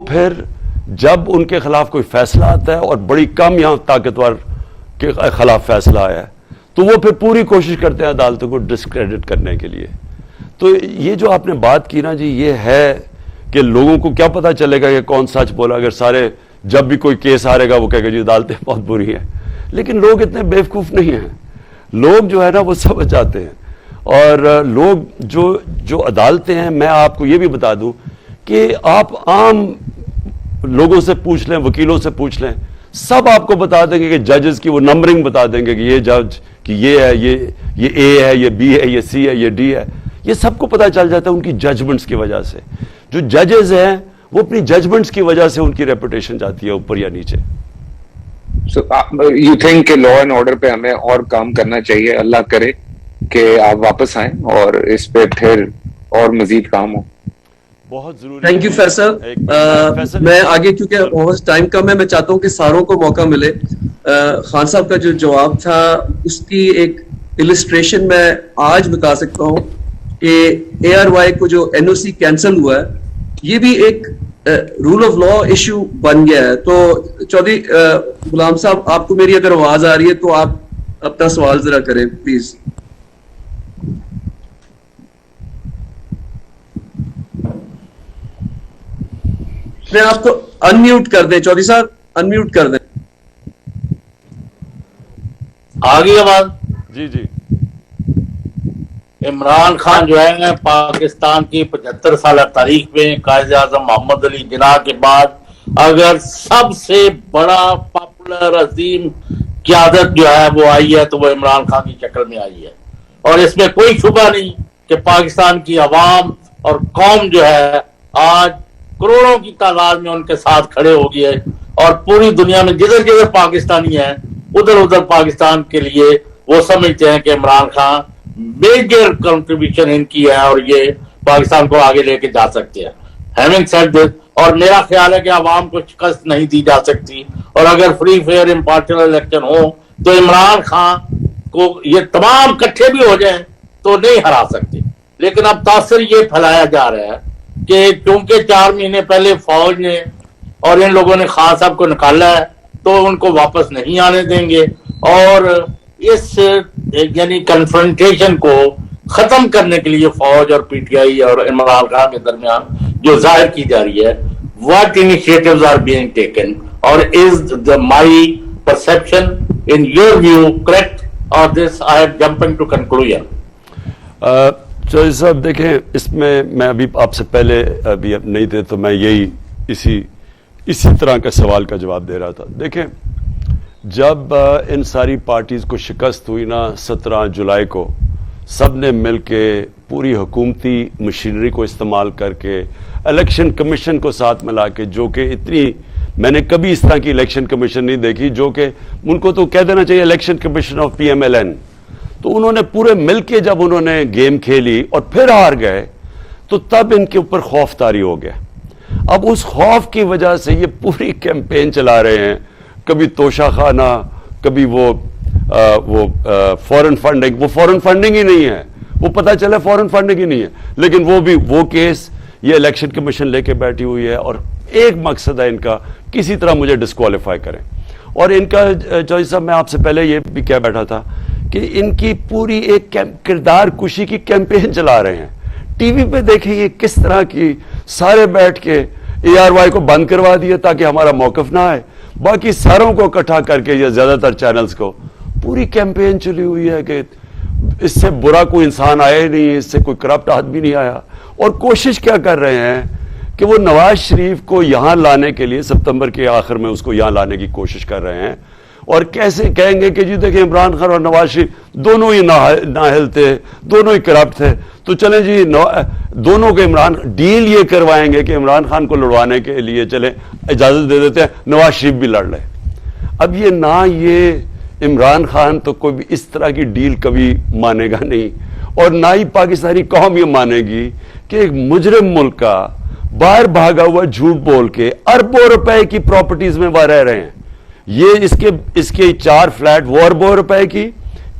پھر جب ان کے خلاف کوئی فیصلہ آتا ہے اور بڑی کم یہاں طاقتور کے خلاف فیصلہ آیا ہے تو وہ پھر پوری کوشش کرتے ہیں عدالتوں کو ڈسکریڈٹ کرنے کے لیے. تو یہ جو آپ نے بات کی نا جی، یہ ہے کہ لوگوں کو کیا پتا چلے گا کہ کون سچ بولا، اگر سارے جب بھی کوئی کیس آ رہے گا وہ کہے گا جی عدالتیں بہت بری ہیں. لیکن لوگ اتنے بیوقوف نہیں ہیں، لوگ جو ہے نا وہ سمجھ جاتے ہیں. اور لوگ جو عدالتیں ہیں، میں آپ کو یہ بھی بتا دوں کہ آپ عام لوگوں سے پوچھ لیں، وکیلوں سے پوچھ لیں، سب آپ کو بتا دیں گے کہ ججز کی وہ نمبرنگ بتا دیں گے کہ یہ جج کہ یہ ہے، یہ اے ہے، یہ بی ہے، یہ سی ہے، یہ ڈی ہے. یہ سب کو پتا چل جاتا ہے ان کی ججمنٹس کی وجہ سے. جو ججز ہیں وہ اپنی ججمنٹس کی وجہ سے ان کی ریپوٹیشن جاتی ہے اوپر یا نیچے. So, you think کہ لا اینڈ آرڈر پہ ہمیں اور کام کرنا چاہیے؟ اللہ کرے کہ آپ واپس آئیں اور اس پہ پھر اور مزید کام ہو. بہت ضروری. Thank you Faisal. میں آگے کیونکہ ٹائم کم ہے، میں چاہتا ہوں کہ ساروں کو موقع ملے. خان صاحب کا جو جواب تھا اس کی ایک السٹریشن میں آج بتا سکتا ہوں کہ اے آر وائی کو جو این او سی کینسل ہوا ہے یہ بھی ایک رول آف لا ایشو بن گیا ہے. تو چودھری غلام صاحب، آپ کو میری اگر آواز آ رہی ہے تو آپ اپنا سوال ذرا کریں پلیز. میں آپ کو انمیوٹ کر دیں، چودھری صاحب انمیوٹ کر دیں. آگے آواز؟ جی جی. عمران خان جو ہے پاکستان کی 75 سالہ تاریخ میں قائد اعظم محمد علی جناح کے بعد اگر سب سے بڑا پاپولر عظیم قیادت جو ہے وہ آئی ہے تو وہ عمران خان کی شکل میں آئی ہے. اور اس میں کوئی شبہ نہیں کہ پاکستان کی عوام اور قوم جو ہے آج کروڑوں کی تعداد میں ان کے ساتھ کھڑے ہو گئی ہے. اور پوری دنیا میں جدھر جدھر پاکستانی ہیں ادھر ادھر پاکستان کے لیے وہ سمجھتے ہیں کہ عمران خان میجر کنٹریبیوشن ان کی ہے اور یہ پاکستان کو آگے لے کے جا سکتے ہیں. Having said this, اور میرا خیال ہے کہ عوام کو شکست نہیں دی جا سکتی اور اگر فری فیئر امپارشل الیکشن ہو تو عمران خان کو یہ تمام کٹھے بھی ہو جائیں تو نہیں ہرا سکتے. لیکن اب تاثر یہ پھیلایا جا رہا ہے کہ چونکہ 4 مہینے پہلے فوج نے اور ان لوگوں نے خان صاحب کو نکالا ہے تو ان کو واپس نہیں آنے دیں گے. اور اس یعنی کنفرنٹیشن کو ختم کرنے کے لیے فوج اور پی ٹی آئی اور عمران خان کے درمیان جو ظاہر کی جا رہی ہے what initiatives are being taken or is my perception in your view correct or this I am jumping to conclusion. Chaudhry صاحب دیکھیں، اس میں ابھی آپ سے پہلے ابھی نہیں تھے تو میں یہی اسی طرح کا سوال کا جواب دے رہا تھا. دیکھیں، جب ان ساری پارٹیز کو شکست ہوئی نا 17 جولائی کو، سب نے مل کے پوری حکومتی مشینری کو استعمال کر کے الیکشن کمیشن کو ساتھ ملا کے، جو کہ میں نے کبھی اس طرح کی الیکشن کمیشن نہیں دیکھی، جو کہ ان کو تو کہہ دینا چاہیے election commission of P M L N. تو انہوں نے پورے مل کے جب انہوں نے گیم کھیلی اور پھر ہار گئے تو تب ان کے اوپر خوف طاری ہو گیا. اب اس خوف کی وجہ سے یہ پوری کیمپین چلا رہے ہیں، کبھی توشہ خانہ، کبھی وہ فورن فنڈنگ. وہ فورن فنڈنگ ہی نہیں ہے، وہ پتہ چلے فورن فنڈنگ ہی نہیں ہے، لیکن وہ کیس یہ الیکشن کمیشن لے کے بیٹھی ہوئی ہے اور ایک مقصد ہے ان کا، کسی طرح مجھے ڈسکوالیفائی کریں. اور ان کا چودھری صاحب میں آپ سے پہلے یہ بھی کہہ بیٹھا تھا کہ ان کی پوری ایک کردار کشی کی کیمپین چلا رہے ہیں. ٹی وی پہ دیکھیں یہ کس طرح کی، سارے بیٹھ کے اے آر وائی کو بند کروا دیا تاکہ ہمارا موقف نہ آئے، باقی ساروں کو اکٹھا کر کے یا زیادہ تر چینلز کو پوری کیمپین چلی ہوئی ہے کہ اس سے برا کوئی انسان آیا ہی نہیں، اس سے کوئی کرپٹ آدمی نہیں آیا. اور کوشش کیا کر رہے ہیں کہ وہ نواز شریف کو یہاں لانے کے لیے ستمبر کے آخر میں اس کو یہاں لانے کی کوشش کر رہے ہیں. اور کیسے کہیں گے کہ جی دیکھیں عمران خان اور نواز شریف دونوں ہی نااہل تھے، دونوں ہی کرپٹ تھے، تو چلیں جی دونوں کے عمران ڈیل یہ کروائیں گے کہ عمران خان کو لڑوانے کے لیے چلیں اجازت دے دیتے ہیں، نواز شریف بھی لڑ لے. اب یہ عمران خان تو کوئی بھی اس طرح کی ڈیل کبھی مانے گا نہیں، اور نہ ہی پاکستانی قوم یہ مانے گی کہ ایک مجرم ملک کا باہر بھاگا ہوا جھوٹ بول کے اربوں روپے کی پراپرٹیز میں وہ رہ رہے ہیں. یہ اس کے 4 فلیٹ وہ اربوں روپے کی،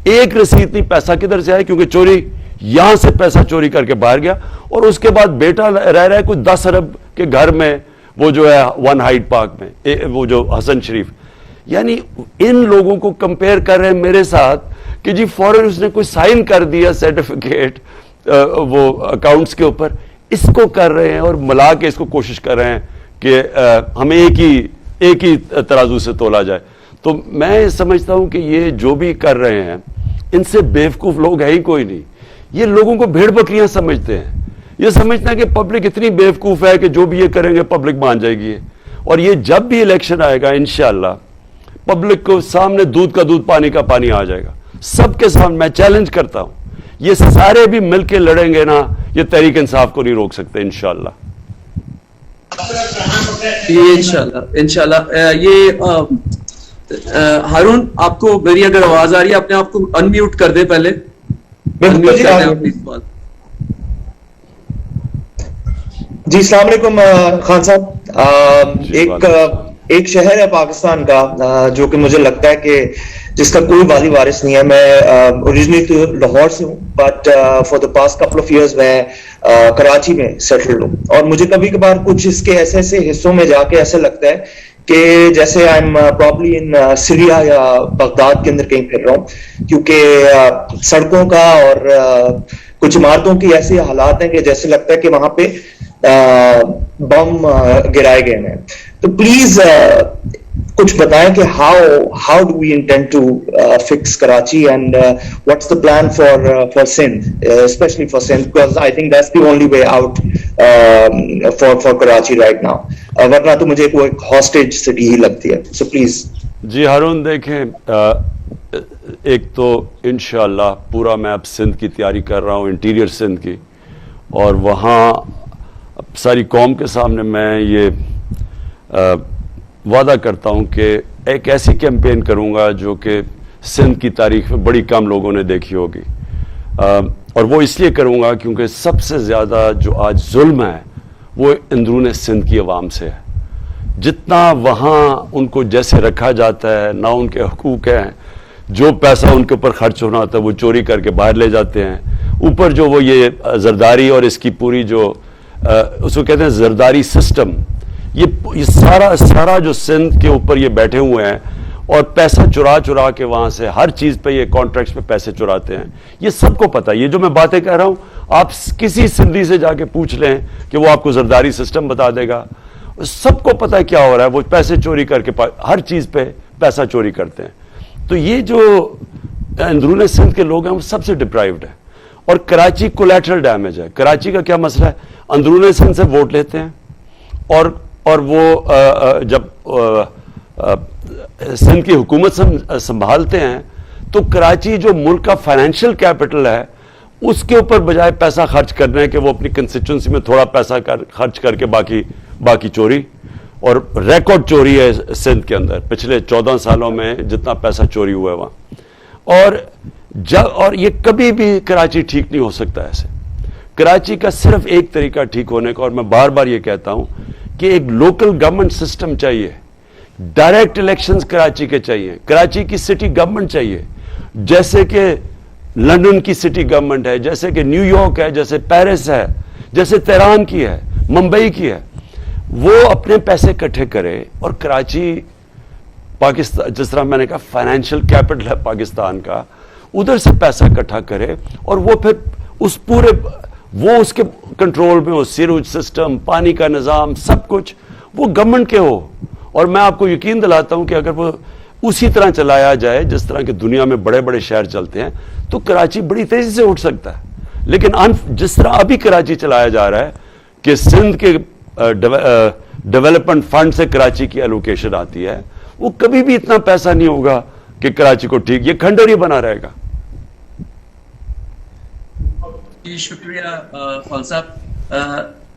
ایک رسید نہیں، پیسہ کدھر سے آئے؟ کیونکہ چوری یہاں سے پیسہ چوری کر کے باہر گیا، اور اس کے بعد بیٹا رہ رہا ہے کوئی 10 ارب کے گھر میں، وہ جو ہے ون ہائیڈ پارک میں وہ جو حسن شریف, یعنی ان لوگوں کو کمپیئر کر رہے ہیں میرے ساتھ کہ جی فوراً اس نے کوئی سائن کر دیا سرٹیفکیٹ وہ اکاؤنٹس کے اوپر, اس کو کر رہے ہیں اور ملا کے اس کو کوشش کر رہے ہیں کہ ہمیں ایک ہی ترازو سے تولا جائے. تو میں سمجھتا ہوں کہ یہ جو بھی کر رہے ہیں ان سے بیوقوف لوگ ہیں ہی کوئی نہیں. یہ لوگوں کو بھیڑ بکریاں سمجھتے ہیں, یہ سمجھتے ہیں کہ پبلک اتنی بیوقوف ہے کہ جو بھی یہ کریں گے پبلک مان جائے گی. اور یہ جب بھی الیکشن آئے گا انشاءاللہ پبلک کو سامنے دودھ کا دودھ پانی کا پانی آ جائے گا سب کے سامنے. میں چیلنج کرتا ہوں یہ سارے بھی مل کے لڑیں گے نا, یہ تحریک انصاف کو نہیں روک سکتے انشاءاللہ. انشاءاللہ. یہ ہارون آپ کو میری اگر آواز آ رہی ہے اپنے آپ کو انمیوٹ کر دیں پہلے. جی السلام علیکم خان صاحب. ایک شہر ہے پاکستان کا جو کہ مجھے لگتا ہے کہ جس کا کوئی والی وارث نہیں ہے. میں اوریجنلی تو لاہور سے ہوں but for the past couple of years میں کراچی میں سیٹلڈ ہوں, اور مجھے کبھی کبھار کچھ اس کے ایسے حصوں میں جا کے ایسا لگتا ہے کہ جیسے I am probably in Syria یا بغداد کے اندر کہیں پھر رہا ہوں, کیونکہ سڑکوں کا اور کچھ عمارتوں کی ایسے حالات ہیں کہ جیسے لگتا ہے کہ وہاں پہ بم گرائے گئے ہیں. تو پلیز کچھ بتائیں کہ how do we intend to fix Karachi and what's the plan for Sindh, especially for Sindh, because I think that's the only way out for Karachi right now. ورنہ تو مجھے کوئی hostage city ہی لگتی ہے. So please. جی ہارون دیکھیں, ایک تو انشاءاللہ پورا میں اب سندھ کی تیاری کر رہا ہوں, انٹیریئر سندھ کی, اور وہاں ساری قوم کے سامنے میں یہ وعدہ کرتا ہوں کہ ایک ایسی کیمپین کروں گا جو کہ سندھ کی تاریخ میں بڑی کم لوگوں نے دیکھی ہوگی, اور وہ اس لیے کروں گا کیونکہ سب سے زیادہ جو آج ظلم ہے وہ اندرون سندھ کی عوام سے ہے. جتنا وہاں ان کو جیسے رکھا جاتا ہے, نہ ان کے حقوق ہیں, جو پیسہ ان کے اوپر خرچ ہونا ہوتا ہے وہ چوری کر کے باہر لے جاتے ہیں. اوپر جو وہ یہ زرداری اور اس کی پوری جو اس کو کہتے ہیں زرداری سسٹم, یہ سارا جو سندھ کے اوپر یہ بیٹھے ہوئے ہیں اور پیسہ چرا کے وہاں سے ہر چیز پہ یہ کانٹریکٹس پہ پیسے چراتے ہیں. یہ سب کو پتہ ہے. یہ جو میں باتیں کہہ رہا ہوں آپ کسی سندھی سے جا کے پوچھ لیں کہ وہ آپ کو زرداری سسٹم بتا دے گا. سب کو پتہ ہے کیا ہو رہا ہے. وہ پیسے چوری کر کے ہر چیز پہ پیسہ چوری کرتے ہیں. تو یہ جو اندرون سندھ کے لوگ ہیں وہ سب سے ڈپرائیوڈ ہے. اور کراچی کولیٹرل ڈیمیج ہے. کراچی کا کیا مسئلہ ہے, اندرون سندھ سے ووٹ لیتے ہیں اور وہ جب سندھ کی حکومت سنبھالتے ہیں تو کراچی جو ملک کا فائنینشیل کیپٹل ہے اس کے اوپر بجائے پیسہ خرچ کرنے کے وہ اپنی کنسٹیچوئنسی میں تھوڑا پیسہ خرچ کر کے باقی چوری, اور ریکارڈ چوری ہے سندھ کے اندر پچھلے 14 سالوں میں جتنا پیسہ چوری ہوا ہے وہاں. اور یہ کبھی بھی کراچی ٹھیک نہیں ہو سکتا ایسے. کراچی کا صرف ایک طریقہ ٹھیک ہونے کا, اور میں بار بار یہ کہتا ہوں کہ ایک لوکل گورنمنٹ سسٹم چاہیے. ڈائریکٹ الیکشنز کراچی کے چاہیے. کراچی کی سٹی گورنمنٹ چاہیے جیسے کہ لندن کی سٹی گورنمنٹ ہے, جیسے کہ نیو یارک ہے, جیسے پیرس ہے, جیسے تہران کی ہے, ممبئی کی ہے. وہ اپنے پیسے اکٹھے کرے اور کراچی پاکستان جس طرح میں نے کہا فائنینشیل کیپٹل ہے پاکستان کا, ادھر سے پیسہ اکٹھا کرے اور وہ پھر اس پورے وہ اس کے کنٹرول میں ہو. سیروج سسٹم, پانی کا نظام, سب کچھ وہ گورنمنٹ کے ہو. اور میں آپ کو یقین دلاتا ہوں کہ اگر وہ اسی طرح چلایا جائے جس طرح کہ دنیا میں بڑے بڑے شہر چلتے ہیں تو کراچی بڑی تیزی سے اٹھ سکتا ہے. لیکن جس طرح ابھی کراچی چلایا جا رہا ہے کہ سندھ کے ڈیولپمنٹ فنڈ سے کراچی کی الوکیشن آتی ہے, وہ کبھی بھی اتنا پیسہ نہیں ہوگا کہ کراچی کو ٹھیک, یہ کھنڈر ہی بنا رہے گا. شکریہ خان صاحب.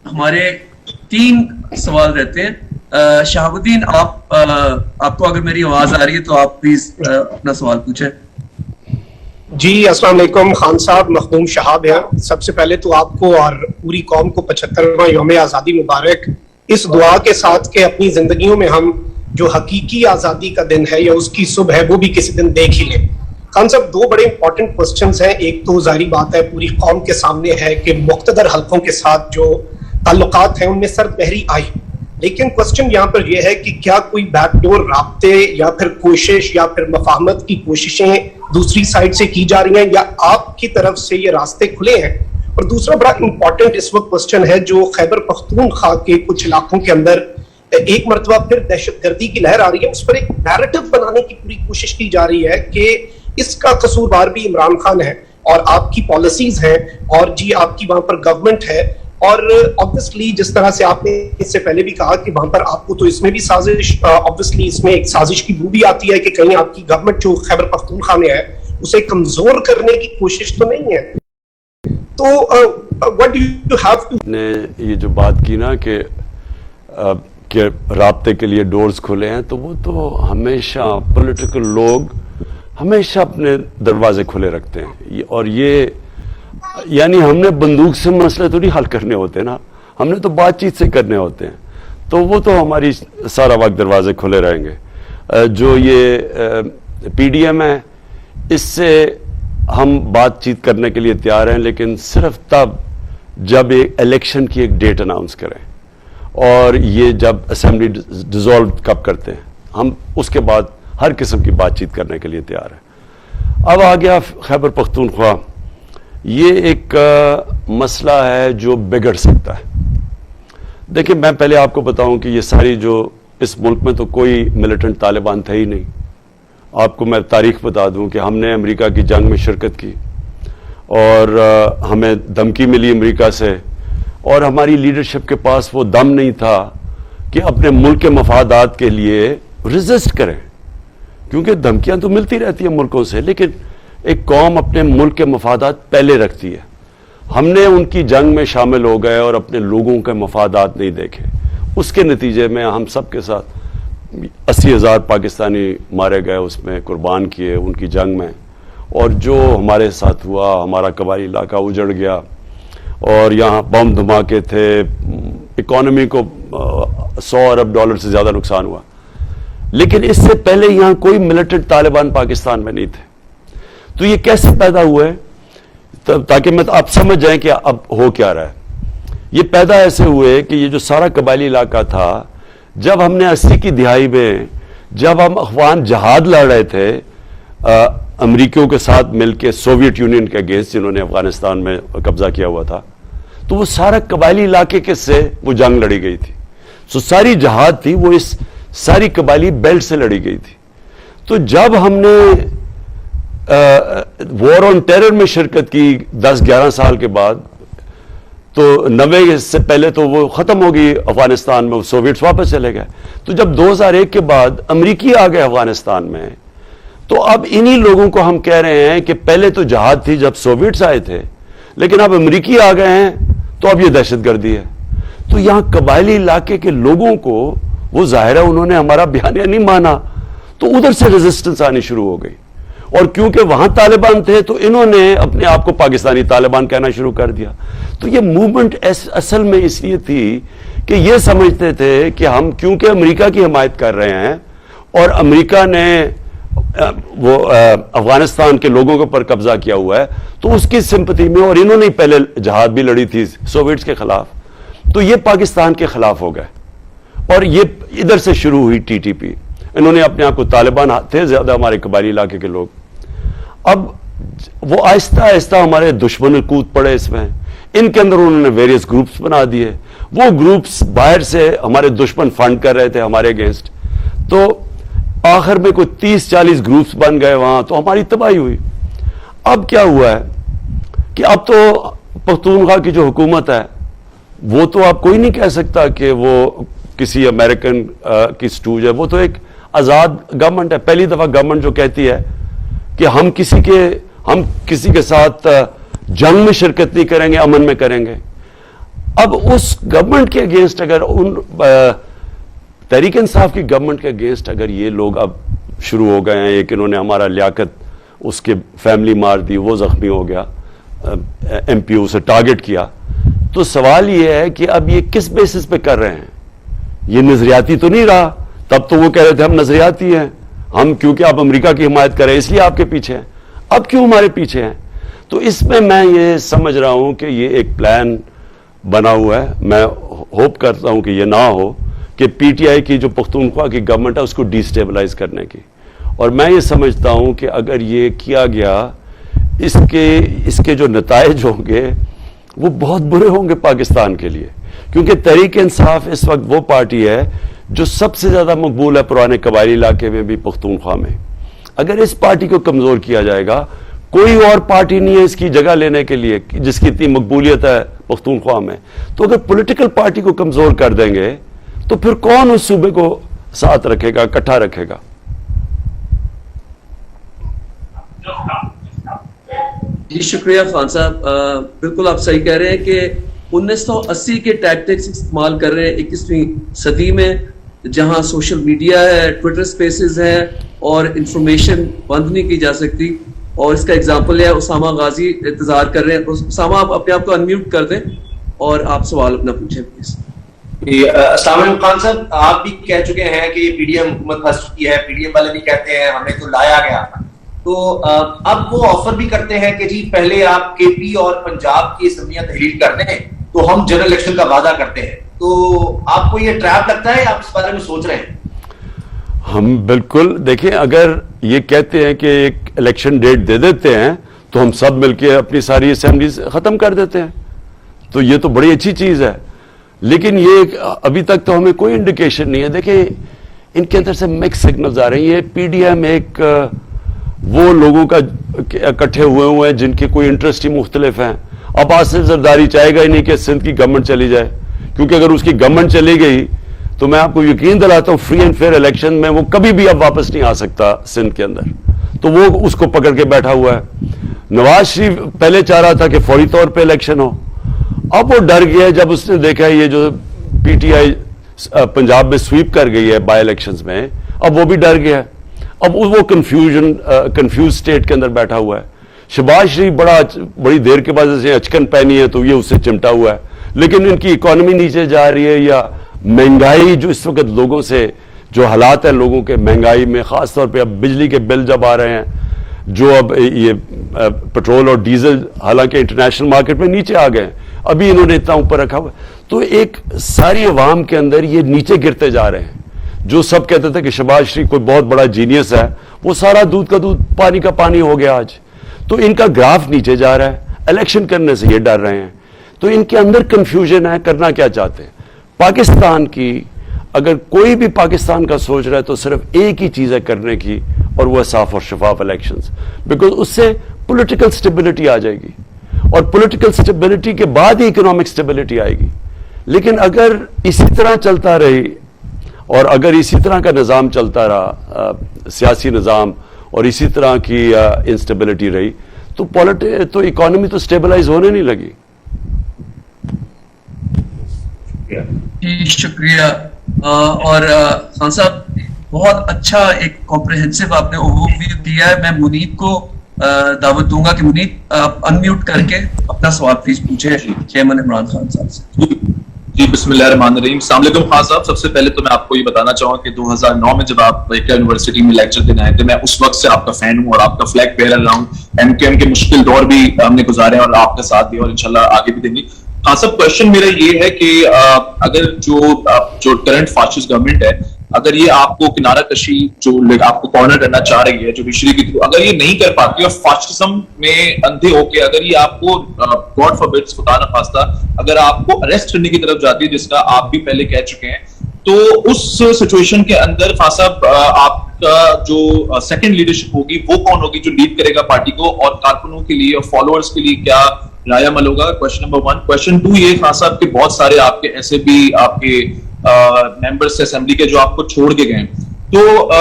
ہمارے 3 سوال رہتے ہیں. شہاب الدین آپ کو اگر میری آواز آ رہی ہے تو آپ پلیز اپنا سوال پوچھیں. جی السلام علیکم خان صاحب, مخدوم شہاب ہے. سب سے پہلے تو آپ کو اور پوری قوم کو 75واں یوم آزادی مبارک, اس دعا کے ساتھ کہ اپنی زندگیوں میں ہم جو حقیقی آزادی کا دن ہے یا اس کی صبح ہے وہ بھی کسی دن دیکھ ہی لیں. خان صاحب 2 بڑے امپورٹنٹ کوسچنز ہیں. ایک تو ظاہری بات ہے پوری قوم کے سامنے ہے کہ مقتدر حلقوں کے ساتھ جو تعلقات ہیں ان میں سرد مہری آئی, لیکن کوشچن یہاں پر یہ ہے کہ کیا کوئی بیک ڈور رابطے یا پھر کوشش یا پھر مفاہمت کی کوششیں دوسری سائڈ سے کی جا رہی ہیں یا آپ کی طرف سے یہ راستے کھلے ہیں؟ اور دوسرا بڑا امپورٹنٹ اس وقت کوشچن ہے جو خیبر پختونخوا کے کچھ علاقوں کے اندر ایک مرتبہ پھر دہشت گردی کی لہر آ رہی ہے، اس پر ایک نیریٹو بنانے کی پوری کوشش کی جا رہی ہے کہ اس کا قصوروار بھی عمران خان ہے اور آپ کی پالیسیز ہیں اور جی آپ کی وہاں پر گورنمنٹ ہے، اور obviously جس طرح سے آپ نے اس سے پہلے بھی کہا کہ وہاں پر آپ کو تو اس میں بھی سازش، obviously اس میں ایک سازش کی بو بھی آتی ہے کہ کہیں آپ کی گورنمنٹ جو خیبر پختونخوا میں ہے اسے کمزور کرنے کی کوشش تو نہیں ہے. تو what do you have to نے یہ جو بات کی نا کہ رابطے کے لیے ڈورز کھلے ہیں، تو وہ تو ہمیشہ پولیٹیکل لوگ ہمیشہ اپنے دروازے کھلے رکھتے ہیں، اور یہ یعنی ہم نے بندوق سے مسئلے تو نہیں حل کرنے ہوتے نا، ہم نے تو بات چیت سے کرنے ہوتے ہیں، تو وہ تو ہماری سارا وقت دروازے کھلے رہیں گے. جو یہ پی ڈی ایم ہے اس سے ہم بات چیت کرنے کے لیے تیار ہیں، لیکن صرف تب جب ایک الیکشن کی ایک ڈیٹ اناؤنس کریں، اور یہ جب اسمبلی ڈیزالو کب کرتے ہیں ہم اس کے بعد ہر قسم کی بات چیت کرنے کے لیے تیار ہیں. اب آ گیا خیبر پختونخوا، یہ ایک مسئلہ ہے جو بگڑ سکتا ہے. دیکھیں میں پہلے آپ کو بتاؤں کہ یہ ساری جو اس ملک میں تو کوئی ملیٹنٹ طالبان تھے ہی نہیں. آپ کو میں تاریخ بتا دوں کہ ہم نے امریکہ کی جنگ میں شرکت کی اور ہمیں دھمکی ملی امریکہ سے، اور ہماری لیڈرشپ کے پاس وہ دم نہیں تھا کہ اپنے ملک کے مفادات کے لیے ریزسٹ کریں، کیونکہ دھمکیاں تو ملتی رہتی ہیں ملکوں سے، لیکن ایک قوم اپنے ملک کے مفادات پہلے رکھتی ہے. ہم نے ان کی جنگ میں شامل ہو گئے اور اپنے لوگوں کے مفادات نہیں دیکھے. اس کے نتیجے میں ہم سب کے ساتھ 80,000 پاکستانی مارے گئے، اس میں قربان کیے ان کی جنگ میں، اور جو ہمارے ساتھ ہوا، ہمارا قبائلی علاقہ اجڑ گیا اور یہاں بم دھماکے تھے، اکانومی کو $100 ارب سے زیادہ نقصان ہوا. لیکن اس سے پہلے یہاں کوئی ملیٹنٹ طالبان پاکستان میں نہیں تھے. تو یہ کیسے پیدا ہوا ہے، تاکہ میں آپ سمجھ جائیں کہ اب ہو کیا رہا ہے. یہ پیدا ایسے ہوئے کہ یہ جو سارا قبائلی علاقہ تھا، جب ہم نے 80 کی دہائی میں جب ہم افغان جہاد لڑ رہے تھے امریکیوں کے ساتھ مل کے سوویت یونین کے اگینسٹ، جنہوں نے افغانستان میں قبضہ کیا ہوا تھا، تو وہ سارا قبائلی علاقے کے سے وہ جنگ لڑی گئی تھی. سو ساری جہاد تھی وہ اس ساری قبائلی بیلٹ سے لڑی گئی تھی. تو جب ہم نے وار آن ٹیرر میں شرکت کی 10-11 سال کے بعد، تو 90 سے پہلے تو وہ ختم ہو گئی افغانستان میں، سوویٹس واپس چلے گئے. تو جب 2001 کے بعد امریکی آ گئے افغانستان میں، تو اب انہی لوگوں کو ہم کہہ رہے ہیں کہ پہلے تو جہاد تھی جب سوویٹس آئے تھے، لیکن اب امریکی آ گئے ہیں تو اب یہ دہشت گردی ہے. تو یہاں قبائلی علاقے کے لوگوں کو وہ ظاہر ہے انہوں نے ہمارا بیانیہ نہیں مانا، تو ادھر سے ریزسٹنس آنی شروع ہو گئی. اور کیونکہ وہاں طالبان تھے تو انہوں نے اپنے آپ کو پاکستانی طالبان کہنا شروع کر دیا. تو یہ موومنٹ اصل میں اس لیے تھی کہ یہ سمجھتے تھے کہ ہم کیونکہ امریکہ کی حمایت کر رہے ہیں اور امریکہ نے وہ افغانستان کے لوگوں کے اوپر قبضہ کیا ہوا ہے، تو اس کی سمپتی میں، اور انہوں نے پہلے جہاد بھی لڑی تھی سوویٹس کے خلاف، تو یہ پاکستان کے خلاف ہو گئے. اور یہ ادھر سے شروع ہوئی ٹی ٹی پی. انہوں نے اپنے آپ کو طالبان تھے زیادہ ہمارے قبائلی علاقے کے لوگ. اب وہ آہستہ آہستہ ہمارے دشمن کود پڑے اس میں، ان کے اندر انہوں نے ویریس گروپس بنا دیے. وہ گروپس باہر سے ہمارے دشمن فنڈ کر رہے تھے ہمارے اگینسٹ، تو آخر میں کوئی 30-40 گروپس بن گئے وہاں، تو ہماری تباہی ہوئی. اب کیا ہوا ہے کہ اب تو پختونخوا کی جو حکومت ہے وہ تو آپ کوئی نہیں کہہ سکتا کہ وہ کسی امریکن کی سٹوج ہے، وہ تو ایک آزاد گورنمنٹ ہے. پہلی دفعہ گورنمنٹ جو کہتی ہے کہ ہم کسی کے ساتھ جنگ میں شرکت نہیں کریں گے، امن میں کریں گے. اب اس گورنمنٹ کے اگینسٹ اگر تحریک انصاف کی گورنمنٹ کے اگینسٹ اگر یہ لوگ اب شروع ہو گئے ہیں، ایک انہوں نے ہمارا لیاقت اس کے فیملی مار دی، وہ زخمی ہو گیا، ایم پی او سے ٹارگٹ کیا، تو سوال یہ ہے کہ اب یہ کس بیسس پہ کر رہے ہیں؟ یہ نظریاتی تو نہیں رہا. تب تو وہ کہہ رہے تھے ہم نظریاتی ہیں، ہم کیونکہ آپ امریکہ کی حمایت کریں اس لیے آپ کے پیچھے ہیں. اب کیوں ہمارے پیچھے ہیں؟ تو اس میں میں یہ سمجھ رہا ہوں کہ یہ ایک پلان بنا ہوا ہے. میں ہوپ کرتا ہوں کہ یہ نہ ہو کہ پی ٹی آئی کی جو پختونخوا کی گورنمنٹ ہے اس کو ڈیسٹیبلائز کرنے کی. اور میں یہ سمجھتا ہوں کہ اگر یہ کیا گیا اس کے جو نتائج ہوں گے وہ بہت برے ہوں گے پاکستان کے لیے, کیونکہ تحریک انصاف اس وقت وہ پارٹی ہے جو سب سے زیادہ مقبول ہے پرانے قبائلی علاقے میں بھی, پختونخوا میں. اگر اس پارٹی کو کمزور کیا جائے گا, کوئی اور پارٹی نہیں ہے اس کی جگہ لینے کے لیے جس کی اتنی مقبولیت ہے پختونخوا میں, تو اگر پولیٹیکل پارٹی کو کمزور کر دیں گے تو پھر کون اس صوبے کو ساتھ رکھے گا, اکٹھا رکھے گا؟ جی شکریہ خان صاحب. بالکل آپ صحیح کہہ رہے ہیں کہ 1980 کے ٹیکٹکس استعمال کر رہے ہیں 21ویں صدی میں, جہاں سوشل میڈیا ہے, ٹویٹر سپیسز ہے اور انفارمیشن بند نہیں کی جا سکتی. اور اس کا ایگزامپل ہے اسامہ غازی انتظار کر رہے ہیں. اسامہ آپ اپنے آپ کو انمیوٹ کر دیں اور آپ سوال اپنا پوچھیں پلیز. السلام علیکم خان صاحب, آپ بھی کہہ چکے ہیں کہ یہ پی ڈی ایم حکومت پھنس چکی ہے, پی ڈی ایم والے بھی کہتے ہیں ہمیں تو لایا گیا, تو اب وہ آفر بھی کرتے ہیں کہ جی پہلے آپ کے پی اور پنجاب کی اسمبلیاں تحلیل کر دیں تو ہم جنرل الیکشن کا وعدہ کرتے ہیں. تو آپ کو یہ ٹریپ لگتا ہے, آپ اس بارے میں سوچ رہے ہیں؟ ہم بالکل دیکھیں, اگر یہ کہتے ہیں کہ ایک الیکشن ڈیٹ دے دیتے ہیں تو ہم سب مل کے اپنی ساری اسمبلیز ختم کر دیتے ہیں, تو یہ تو بڑی اچھی چیز ہے. لیکن یہ ابھی تک تو ہمیں کوئی انڈیکیشن نہیں ہے. دیکھیں ان کے اندر سے مکس سگنلز آ رہے ہیں. یہ پی ڈی ایم ایک وہ لوگوں کا اکٹھے ہوئے ہیں جن کے کوئی انٹرسٹ ہی مختلف ہیں. اب آصف زرداری چاہے گا ہی نہیں کہ سندھ کی گورنمنٹ چلی جائے, کیونکہ اگر اس کی گورنمنٹ چلی گئی تو میں آپ کو یقین دلاتا ہوں فری اینڈ فیئر الیکشن میں وہ کبھی بھی اب واپس نہیں آ سکتا سندھ کے اندر. تو وہ اس کو پکڑ کے بیٹھا ہوا ہے. نواز شریف پہلے چاہ رہا تھا کہ فوری طور پہ الیکشن ہو, اب وہ ڈر گیا جب اس نے دیکھا یہ جو پی ٹی آئی پنجاب میں سویپ کر گئی ہے بائی الیکشنز میں, اب وہ بھی ڈر گیا. اب وہ کنفیوز سٹیٹ کے اندر بیٹھا ہوا ہے. شہباز شریف بڑی دیر کے بعد جیسے اچکن پہنی ہے تو یہ اس سے چمٹا ہوا ہے, لیکن ان کی اکانومی نیچے جا رہی ہے, یا مہنگائی جو اس وقت لوگوں سے جو حالات ہیں لوگوں کے مہنگائی میں, خاص طور پہ اب بجلی کے بل جب آ رہے ہیں, جو اب یہ پٹرول اور ڈیزل حالانکہ انٹرنیشنل مارکیٹ میں نیچے آ گئے ہیں, ابھی انہوں نے اتنا اوپر رکھا ہوا ہے, تو ایک ساری عوام کے اندر یہ نیچے گرتے جا رہے ہیں. جو سب کہتے تھے کہ شہباز شریف کوئی بہت بڑا جینیس ہے, وہ سارا دودھ کا دودھ پانی کا پانی ہو گیا آج. تو ان کا گراف نیچے جا رہا ہے, الیکشن کرنے سے یہ ڈر رہے ہیں. تو ان کے اندر کنفیوژن ہے, کرنا کیا چاہتے ہیں. پاکستان کی اگر کوئی بھی پاکستان کا سوچ رہا ہے تو صرف ایک ہی چیز ہے کرنے کی, اور وہ ہے صاف اور شفاف الیکشنز, بیکاز اس سے پولیٹیکل سٹیبلٹی آ جائے گی, اور پولیٹیکل سٹیبلٹی کے بعد ہی اکنامک سٹیبلٹی آئے گی. لیکن اگر اسی طرح چلتا رہی اور اگر اسی طرح کا نظام چلتا رہا, سیاسی نظام, اور اسی طرح کی انسٹیبلٹی رہی, تو اکانومی تو سٹیبلائز ہونے نہیں لگی. جی شکریہ. اور خان صاحب بہت اچھا ایک کمپریہنسو آپ نے اوور ویو دیا ہے. میں منیب کو دعوت دوں گا کہ منیب آپ انمیوٹ کر کے اپنا سوال پلیز پوچھیں چیئرمین عمران خان صاحب سے. جی بسم اللہ الرحمن الرحیم. السلام علیکم خان صاحب. سب سے پہلے تو میں آپ کو یہ بتانا چاہوں کہ 2009 میں جب آپ ایکیا یونیورسٹی میں لیکچر دینے آئے تھے, میں اس وقت سے آپ کا فین ہوں اور آپ کا فلیگ بیئرر رہا ہوں. ایم کیو ایم کے مشکل دور بھی ہم نے گزارے ہیں اور آپ کا ساتھ دیا, اور انشاءاللہ آگے بھی دیں گے. خان صاحب کوشچن میرا یہ ہے کہ اگر جو کرنٹ فاسسٹ گورنمنٹ ہے, اگر یہ آپ کو کنارہ کشی جو آپ کو کارنر کرنا چاہ رہی ہے جوڈیشری کے تھرو, اگر یہ نہیں کر پاتی اور فاسسٹزم میں اندھے ہو کے اگر یہ آپ کو گاڈ فاربڈ خدا نہ خواستہ اگر آپ کو اریسٹ کرنے کی طرف جاتی ہے, جس کا آپ بھی پہلے کہہ چکے ہیں, تو اس سچویشن کے اندر خان صاحب آپ کا جو سیکنڈ لیڈرشپ ہوگی وہ کون ہوگی جو لیڈ کرے گا پارٹی کو, اور کارکنوں کے لیے اور فالوورز کے لیے کیا رائے عمل ہوگا؟ Question number 1. کوشچن 2 یہ خان صاحب کہ بہت سارے آپ کے ایسے بھی آپ کے ممبرس اسمبلی کے جو آپ کو چھوڑ کے گئے, تو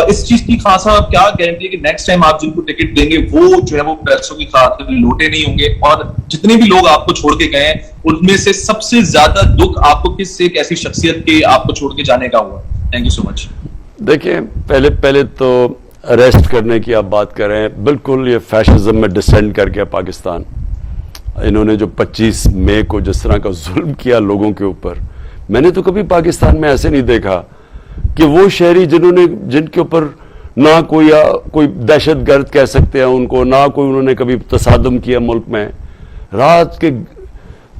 اس چیز کی خان صاحب کیا گارنٹی ہے کہ نیکسٹ ٹائم آپ جن کو ٹکٹ دیں گے وہ جو ہے وہ پیسوں کی خاطر لوٹے نہیں ہوں گے, اور جتنے بھی لوگ آپ کو چھوڑ کے گئے ہیں ان میں سے سب سے زیادہ دکھ آپ کو کس سے ایک ایسی شخصیت کے آپ کو چھوڑ کے جانے کا ہوا؟ تھینک یو سو مچ. دیکھیں پہلے تو اریسٹ کرنے کی آپ بات کر رہے ہیں, بالکل یہ فیشزم میں ڈسینڈ کر گیا پاکستان. انہوں نے جو 25 مئی کو جس طرح کا ظلم کیا لوگوں کے اوپر, میں نے تو کبھی پاکستان میں ایسے نہیں دیکھا کہ وہ شہری جن کے اوپر نہ کوئی دہشت گرد کہہ سکتے ہیں ان کو, نہ کوئی انہوں نے کبھی تصادم کیا ملک میں, رات کے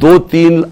2-3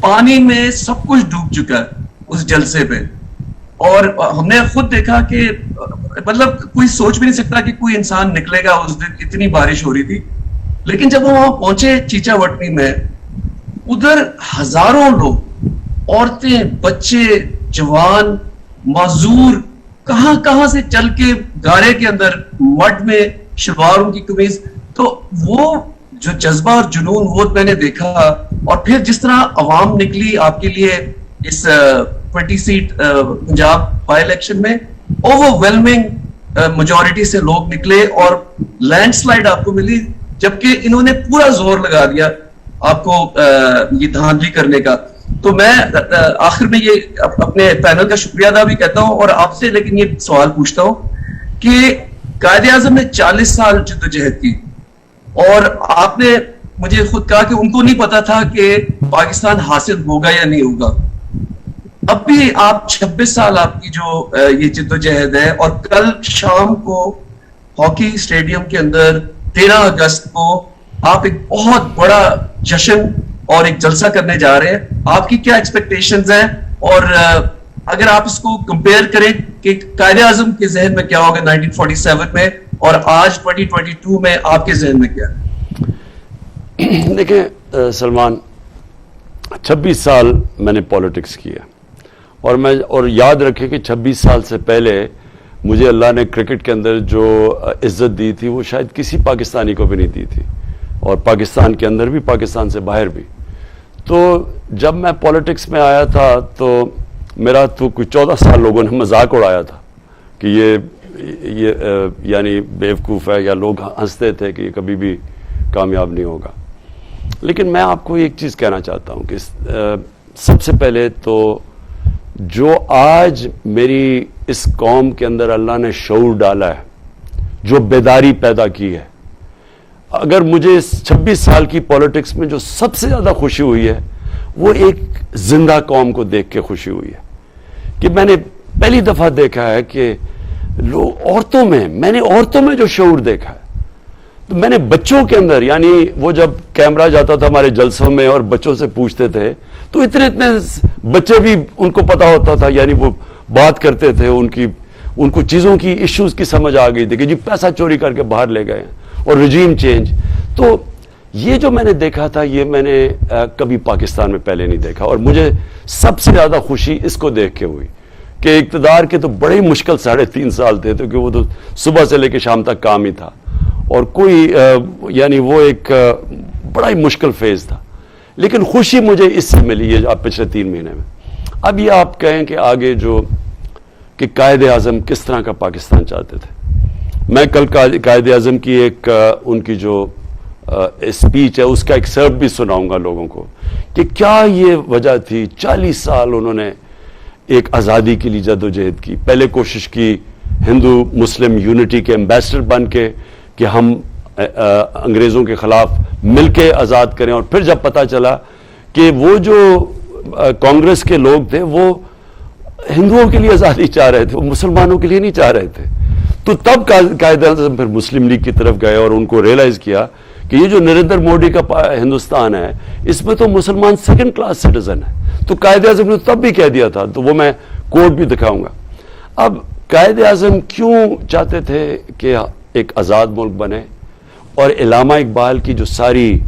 پانی میں سب کچھ ڈوب چکا ہے اس جلسے پہ. اور ہم نے خود دیکھا کہ مطلب کوئی سوچ بھی نہیں سکتا کہ کوئی انسان نکلے گا اس دن, اتنی بارش ہو رہی تھی. لیکن جب ہم وہاں پہنچے چیچا وٹنی میں, ادھر ہزاروں لوگ, عورتیں, بچے, جوان, معذور, کہاں سے چل کے گارے کے اندر مڈ میں شلواروں کی قمیض. تو وہ جو جذبہ اور جنون وہ میں نے دیکھا. اور پھر جس طرح عوام نکلی آپ کے لیے اس 20 سیٹ پنجاب بائی الیکشن میں, اوور ویلمنگ میجورٹی سے لوگ نکلے اور لینڈ سلائیڈ آپ کو ملی, جبکہ انہوں نے پورا زور لگا دیا آپ کو یہ دھاندلی کرنے کا. تو میں آخر میں یہ اپنے پینل کا شکریہ ادا بھی کہتا ہوں اور آپ سے لیکن یہ سوال پوچھتا ہوں کہ قائد اعظم نے 40 سال جدوجہد کی, اور آپ نے مجھے خود کہا کہ ان کو نہیں پتا تھا کہ پاکستان حاصل ہوگا یا نہیں ہوگا. اب بھی آپ 26 سال آپ کی جو یہ جدوجہد ہے, اور کل شام کو ہاکی اسٹیڈیم کے اندر 13 اگست کو آپ ایک بہت بڑا جشن اور ایک جلسہ کرنے جا رہے ہیں. آپ کی کیا ایکسپیکٹیشنز ہیں, اور اگر آپ اس کو کمپیئر کریں کہ قائد اعظم کے ذہن میں کیا ہوگا 1947 میں اور آج 2022 میں آپ کے ذہن میں کیا؟ دیکھیں سلمان, 26 سال میں نے پولیٹکس کیا, اور یاد رکھیں کہ 26 سال سے پہلے مجھے اللہ نے کرکٹ کے اندر جو عزت دی تھی وہ شاید کسی پاکستانی کو بھی نہیں دی تھی, اور پاکستان کے اندر بھی, پاکستان سے باہر بھی. تو جب میں پولیٹکس میں آیا تھا تو میرا تو کوئی 14 سال لوگوں نے مذاق اڑایا تھا کہ یہ یعنی بیوقوف ہے, یا لوگ ہنستے تھے کہ یہ کبھی بھی کامیاب نہیں ہوگا. لیکن میں آپ کو ایک چیز کہنا چاہتا ہوں کہ سب سے پہلے تو جو آج میری اس قوم کے اندر اللہ نے شعور ڈالا ہے, جو بیداری پیدا کی ہے, اگر مجھے اس 26 سال کی پولیٹکس میں جو سب سے زیادہ خوشی ہوئی ہے وہ ایک زندہ قوم کو دیکھ کے خوشی ہوئی ہے. کہ میں نے پہلی دفعہ دیکھا ہے کہ میں نے عورتوں میں جو شعور دیکھا ہے, تو میں نے بچوں کے اندر, یعنی وہ جب کیمرہ جاتا تھا ہمارے جلسوں میں اور بچوں سے پوچھتے تھے تو اتنے بچے بھی ان کو پتا ہوتا تھا, یعنی وہ بات کرتے تھے, ان کو چیزوں کی ایشوز کی سمجھ آ گئی تھی کہ جی پیسہ چوری کر کے باہر لے گئے اور رجیم چینج. تو یہ جو میں نے دیکھا تھا یہ میں نے کبھی پاکستان میں پہلے نہیں دیکھا, اور مجھے سب سے زیادہ خوشی اس کو دیکھ کے ہوئی کہ اقتدار کے تو بڑے مشکل 3.5 سال تھے, تو کہ وہ تو صبح سے لے کے شام تک کام ہی تھا, اور کوئی یعنی وہ ایک بڑا ہی مشکل فیز تھا. لیکن خوشی مجھے اس سے ملی ہے آپ پچھلے 3 مہینے میں. اب یہ آپ کہیں کہ آگے کہ قائد اعظم کس طرح کا پاکستان چاہتے تھے. میں کل قائد اعظم کی ایک ان کی جو اسپیچ ہے اس کا ایکسرپٹ بھی سناؤں گا لوگوں کو کہ کیا یہ وجہ تھی. 40 سال انہوں نے ایک آزادی کے لیے جدوجہد کی. پہلے کوشش کی ہندو مسلم یونٹی کے ایمبیسڈر بن کے کہ ہم انگریزوں کے خلاف مل کے آزاد کریں, اور پھر جب پتہ چلا کہ وہ جو کانگریس کے لوگ تھے وہ ہندوؤں کے لیے آزادی چاہ رہے تھے, وہ مسلمانوں کے لیے نہیں چاہ رہے تھے, تو تب قائد اعظم پھر مسلم لیگ کی طرف گئے اور ان کو ریئلائز کیا کہ یہ جو نریندر مودی کا ہندوستان ہے اس میں تو مسلمان 2nd کلاس سٹیزن ہے. تو قائد اعظم نے تب بھی کہہ دیا تھا, تو وہ میں کوٹ بھی دکھاؤں گا. اب قائد اعظم کیوں چاہتے تھے کہ ایک آزاد ملک بنے, اور علامہ اقبال کی جو ساری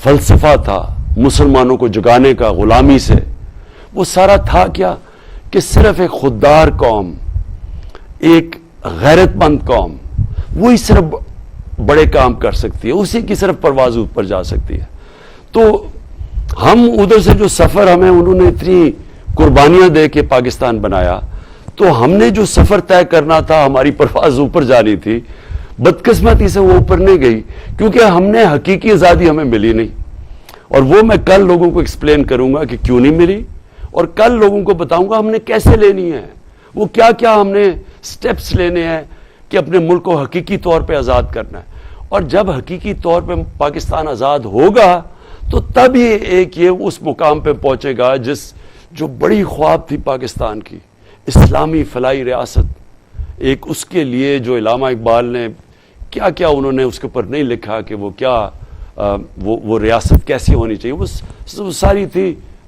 فلسفہ تھا مسلمانوں کو جگانے کا غلامی سے, وہ سارا تھا کیا کہ صرف ایک خوددار قوم, ایک غیرت مند قوم, وہی صرف بڑے کام کر سکتی ہے, اسی کی صرف پرواز اوپر جا سکتی ہے. تو ہم ادھر سے جو سفر ہمیں انہوں نے اتنی قربانیاں دے کے پاکستان بنایا, تو ہم نے جو سفر طے کرنا تھا, ہماری پرواز اوپر جانی تھی, بدقسمتی سے وہ اوپر نہیں گئی, کیونکہ ہم نے حقیقی آزادی ہمیں ملی نہیں. اور وہ میں کل لوگوں کو ایکسپلین کروں گا کہ کیوں نہیں ملی, اور کل لوگوں کو بتاؤں گا ہم نے کیسے لینی ہے, وہ کیا کیا ہم نے سٹیپس لینے ہیں کہ اپنے ملک کو حقیقی طور پہ آزاد کرنا ہے. اور جب حقیقی طور پہ پاکستان آزاد ہوگا تو تب یہ اس مقام پہ پہنچے گا جو بڑی خواب تھی پاکستان کی, اسلامی فلاحی ریاست. ایک اس کے لیے جو علامہ اقبال نے کیا کیا انہوں نے اس کے اوپر نہیں لکھا کہ وہ کیا وہ ریاست کیسی ہونی چاہیے, وہ ساری تھی